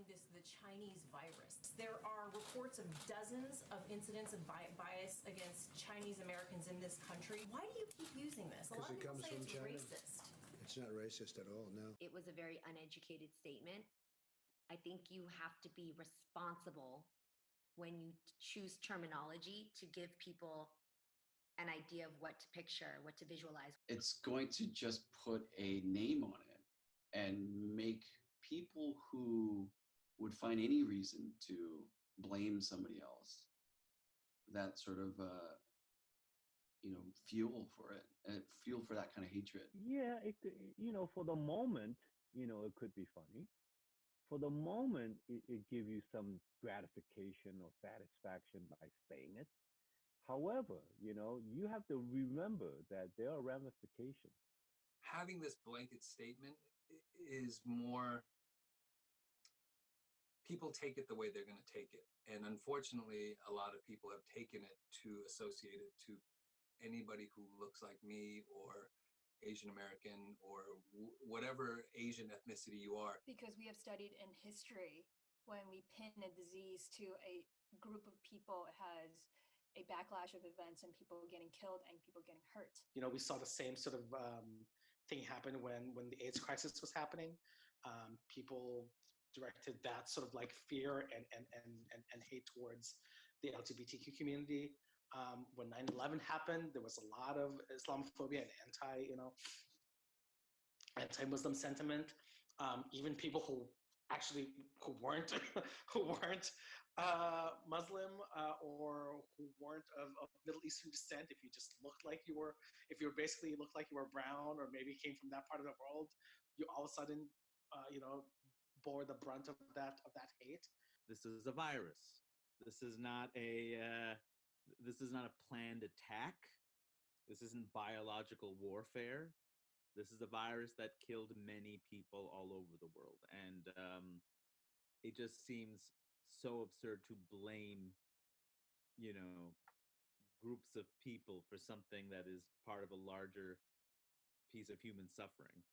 this the Chinese virus. There are reports of dozens of incidents of bias against Chinese Americans in this country. Why do you keep using this? A lot of people say it's racist. It's not racist at all, no. It was a very uneducated statement. I think you have to be responsible when you choose terminology to give people an idea of what to picture, what to visualize. It's going to just put a name on it and make people who would find any reason to blame somebody else that sort of fuel for it, and fuel for that kind of hatred. Yeah, for the moment, it could be funny. For the moment, it gives you some gratification or satisfaction by saying it. However, you have to remember that there are ramifications. Having this blanket statement is more, people take it the way they're going to take it. And unfortunately, a lot of people have taken it to associate it to anybody who looks like me or Asian American or whatever Asian ethnicity you are. Because we have studied in history, when we pin a disease to a group of people, it has a backlash of events and people getting killed and people getting hurt. We saw the same sort of thing happen when the AIDS crisis was happening. People directed that sort of like fear and hate towards the LGBTQ community. When 9/11 happened, there was a lot of Islamophobia and anti-Muslim sentiment. Even people who weren't Muslim or who weren't of Middle Eastern descent, if you basically looked like you were brown or maybe came from that part of the world, you all of a sudden bore the brunt of that hate. This is a virus. This is not a planned attack. This isn't biological warfare. This is a virus that killed many people all over the world. And it just seems so absurd to blame, groups of people for something that is part of a larger piece of human suffering.